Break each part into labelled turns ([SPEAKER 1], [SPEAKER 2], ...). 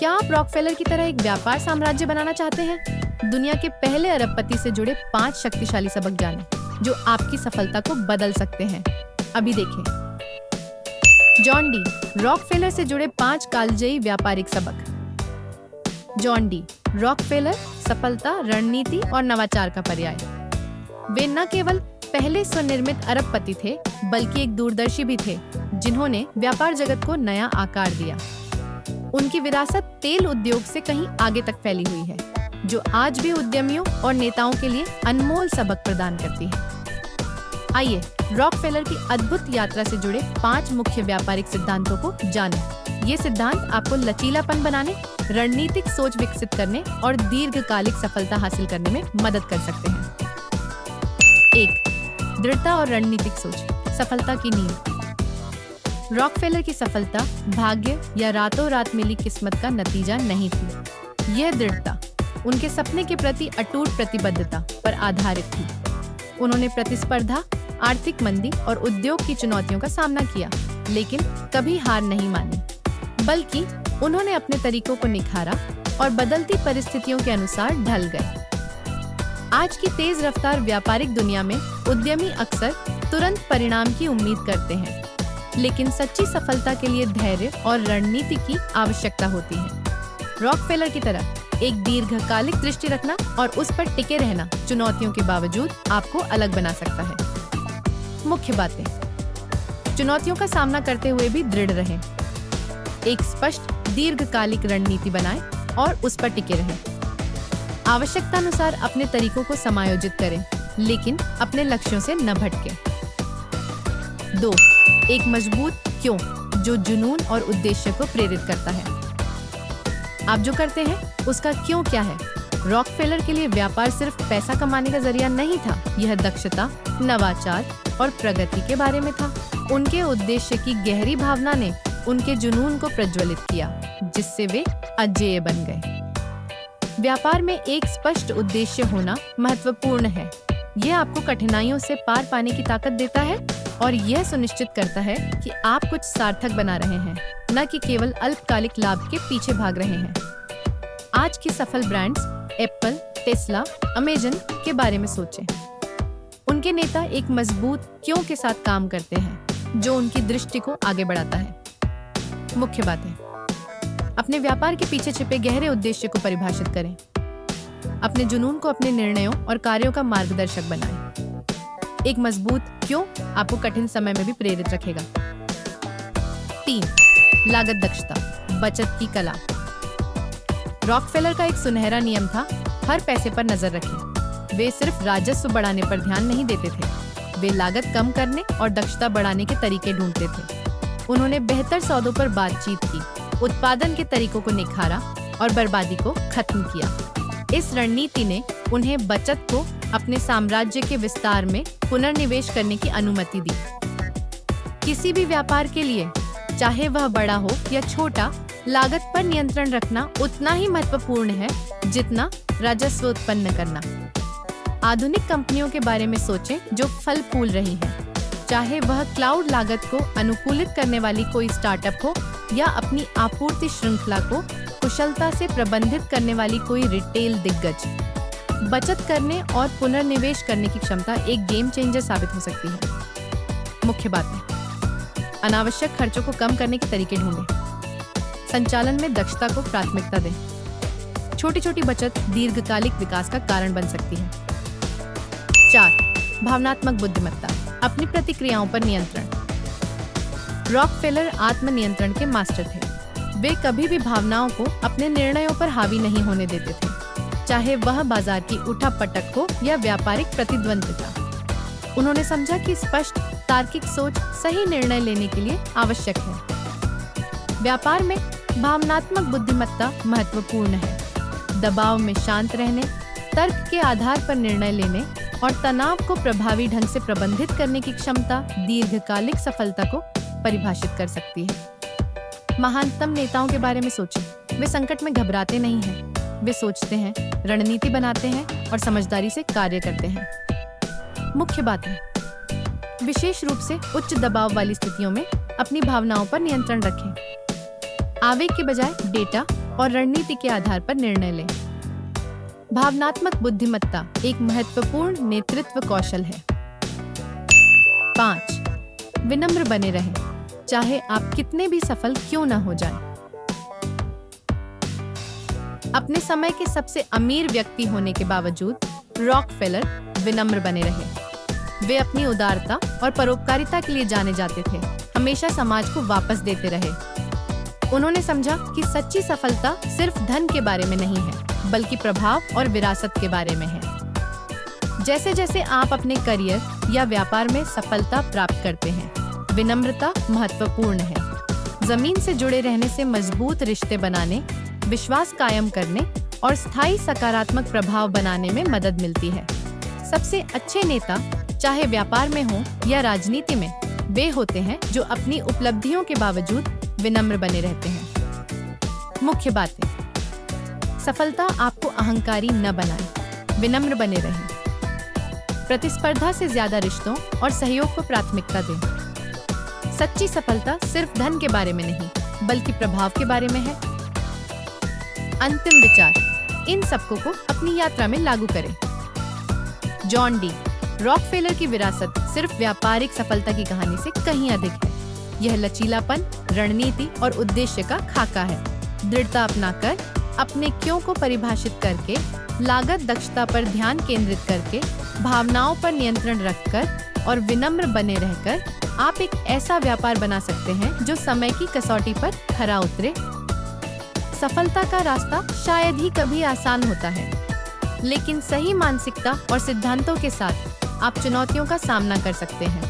[SPEAKER 1] क्या आप रॉकफेलर की तरह एक व्यापार साम्राज्य बनाना चाहते हैं? दुनिया के पहले अरबपति से जुड़े 5 शक्तिशाली सबक जानें, जो आपकी सफलता को बदल सकते हैं। अभी देखें। जॉन डी, रॉकफेलर से जुड़े 5 कालजयी व्यापारिक सबक। जॉन डी, रॉकफेलर सफलता, रणनीति और नवाचार का पर्याय। वे न केवल पहले स्वनिर्मित अरबपति थे, बल्कि एक दूरदर्शी भी थे, जिन्होंने व्यापार जगत को नया आकार दिया। उनकी विरासत तेल उद्योग से कहीं आगे तक फैली हुई है, जो आज भी उद्यमियों और नेताओं के लिए अनमोल सबक प्रदान करती है। आइए रॉकफेलर की अद्भुत यात्रा से जुड़े 5 मुख्य व्यापारिक सिद्धांतों को जानें। ये सिद्धांत आपको लचीलापन बनाने, रणनीतिक सोच विकसित करने और दीर्घकालिक सफलता हासिल करने में मदद कर सकते हैं। 1. दृढ़ता और रणनीतिक सोच, सफलता की नींव। रॉकफेलर की सफलता भाग्य या रातों रात मिली किस्मत का नतीजा नहीं थी। यह दृढ़ता उनके सपने के प्रति अटूट प्रतिबद्धता पर आधारित थी। उन्होंने प्रतिस्पर्धा, आर्थिक मंदी और उद्योग की चुनौतियों का सामना किया, लेकिन कभी हार नहीं मानी, बल्कि उन्होंने अपने तरीकों को निखारा और बदलती परिस्थितियों के अनुसार ढल गए। आज की तेज रफ्तार व्यापारिक दुनिया में उद्यमी अक्सर तुरंत परिणाम की उम्मीद करते हैं, लेकिन सच्ची सफलता के लिए धैर्य और रणनीति की आवश्यकता होती है। रॉकफेलर की तरह एक दीर्घकालिक दृष्टि रखना और उस पर टिके रहना चुनौतियों के बावजूद आपको अलग बना सकता है। मुख्य बातें: चुनौतियों का सामना करते हुए भी दृढ़ रहें। एक स्पष्ट दीर्घकालिक रणनीति बनाएं और उस पर टिके रहें। आवश्यकतानुसार अपने तरीकों को समायोजित करें, लेकिन अपने लक्ष्यों से न भटकें। 2. एक मजबूत क्यों, जो जुनून और उद्देश्य को प्रेरित करता है। आप जो करते हैं उसका क्यों क्या है। रॉकफेलर के लिए व्यापार सिर्फ पैसा कमाने का जरिया नहीं था, यह दक्षता, नवाचार और प्रगति के बारे में था। उनके उद्देश्य की गहरी भावना ने उनके जुनून को प्रज्वलित किया, जिससे वे अजेय बन गए। व्यापार में एक स्पष्ट उद्देश्य होना महत्वपूर्ण है। यह आपको कठिनाइयों से पार पाने की ताकत देता है और यह सुनिश्चित करता है कि आप कुछ सार्थक बना रहे हैं, न कि केवल अल्पकालिक लाभ के पीछे भाग रहे हैं। आज की सफल ब्रांड्स एप्पल, टेस्ला, अमेजन के बारे में सोचें। उनके नेता एक मजबूत क्यों के साथ काम करते हैं, जो उनकी दृष्टि को आगे बढ़ाता है। मुख्य बातें: अपने व्यापार के पीछे छिपे गहरे उद्देश्य को परिभाषित करें। अपने जुनून को अपने निर्णयों और कार्यों का मार्गदर्शक बनाएं। एक मजबूत क्यों आपको कठिन समय में भी प्रेरित रखेगा। 3. लागत दक्षता, बचत की कला। रॉकफेलर का एक सुनहरा नियम था, हर पैसे पर नजर रखें। वे सिर्फ राजस्व बढ़ाने पर ध्यान नहीं देते थे, वे लागत कम करने और दक्षता बढ़ाने के तरीके ढूंढते थे। उन्होंने बेहतर सौदों पर बातचीत की, उत्पादन के तरीकों को निखारा और बर्बादी को खत्म किया। इस रणनीति ने उन्हें बचत को अपने साम्राज्य के विस्तार में पुनर्निवेश करने की अनुमति दी। किसी भी व्यापार के लिए, चाहे वह बड़ा हो या छोटा, लागत पर नियंत्रण रखना उतना ही महत्वपूर्ण है जितना राजस्व उत्पन्न करना। आधुनिक कंपनियों के बारे में सोचें जो फल फूल रही हैं, चाहे वह क्लाउड लागत को अनुकूलित करने वाली कोई स्टार्टअप हो या अपनी आपूर्ति श्रृंखला को कुशलता से प्रबंधित करने वाली कोई रिटेल दिग्गज। बचत करने और पुनर्निवेश करने की क्षमता एक गेम चेंजर साबित हो सकती है। मुख्य बातें: अनावश्यक खर्चों को कम करने के तरीके ढूंढें। संचालन में दक्षता को प्राथमिकता दें। छोटी छोटी बचत दीर्घकालिक विकास का कारण बन सकती है। 4. भावनात्मक बुद्धिमत्ता, अपनी प्रतिक्रियाओं पर नियंत्रण। रॉकफेलर आत्मनियंत्रण के मास्टर थे। वे कभी भी भावनाओं को अपने निर्णयों पर हावी नहीं होने देते थे, चाहे वह बाजार की उठापटक हो या व्यापारिक प्रतिद्वंद्विता। उन्होंने समझा कि स्पष्ट तार्किक सोच सही निर्णय लेने के लिए आवश्यक है। व्यापार में भावनात्मक बुद्धिमत्ता महत्वपूर्ण है। दबाव में शांत रहने, तर्क के आधार पर निर्णय लेने और तनाव को प्रभावी ढंग से प्रबंधित करने की क्षमता दीर्घकालिक सफलता को परिभाषित कर सकती है। महानतम नेताओं के बारे में सोचें। वे संकट में घबराते नहीं हैं, वे सोचते हैं, रणनीति बनाते हैं और समझदारी से कार्य करते हैं। मुख्य बातें: विशेष रूप से उच्च दबाव वाली स्थितियों में अपनी भावनाओं पर नियंत्रण रखें। आवेग के बजाय डेटा और रणनीति के आधार पर निर्णय लें। भावनात्मक बुद्धिमत्ता एक महत्वपूर्ण नेतृत्व कौशल है। 5. विनम्र बने रहें, चाहे आप कितने भी सफल क्यों न हो जाएं। अपने समय के सबसे अमीर व्यक्ति होने के बावजूद रॉकफेलर विनम्र बने रहे। वे अपनी उदारता और परोपकारिता के लिए जाने जाते थे, हमेशा समाज को वापस देते रहे। उन्होंने समझा कि सच्ची सफलता सिर्फ धन के बारे में नहीं है, बल्कि प्रभाव और विरासत के बारे में है। जैसे जैसे आप अपने करियर या व्यापार में सफलता प्राप्त करते हैं, विनम्रता महत्वपूर्ण है। जमीन से जुड़े रहने से मजबूत रिश्ते बनाने, विश्वास कायम करने और स्थायी सकारात्मक प्रभाव बनाने में मदद मिलती है। सबसे अच्छे नेता, चाहे व्यापार में हो या राजनीति में, वे होते हैं जो अपनी उपलब्धियों के बावजूद विनम्र बने रहते हैं। मुख्य बातें: सफलता आपको अहंकारी न बनाए, विनम्र बने रहें। प्रतिस्पर्धा से ज्यादा रिश्तों और सहयोग को प्राथमिकता दें। सच्ची सफलता सिर्फ धन के बारे में नहीं, बल्कि प्रभाव के बारे में है। अंतिम विचार: इन सबको को अपनी यात्रा में लागू करें। जॉन डी रॉकफेलर की विरासत सिर्फ व्यापारिक सफलता की कहानी से कहीं अधिक है। यह लचीलापन, रणनीति और उद्देश्य का खाका है। दृढ़ता अपनाकर, अपने क्यों को परिभाषित करके, लागत दक्षता पर ध्यान केंद्रित करके, भावनाओं पर नियंत्रण रखकर और विनम्र बने रहकर आप एक ऐसा व्यापार बना सकते हैं जो समय की कसौटी पर खरा उतरे। सफलता का रास्ता शायद ही कभी आसान होता है, लेकिन सही मानसिकता और सिद्धांतों के साथ आप चुनौतियों का सामना कर सकते हैं,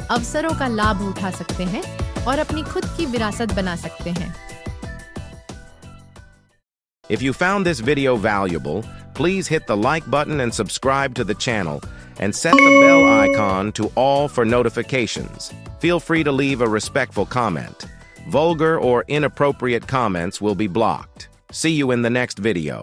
[SPEAKER 1] अवसरों का लाभ उठा सकते हैं और अपनी खुद की विरासत बना सकते हैं।
[SPEAKER 2] If you found this video valuable, please hit the like button and subscribe to the channel and set the bell icon to all for notifications. Feel free to leave a respectful comment. Vulgar or inappropriate comments will be blocked. See you in the next video.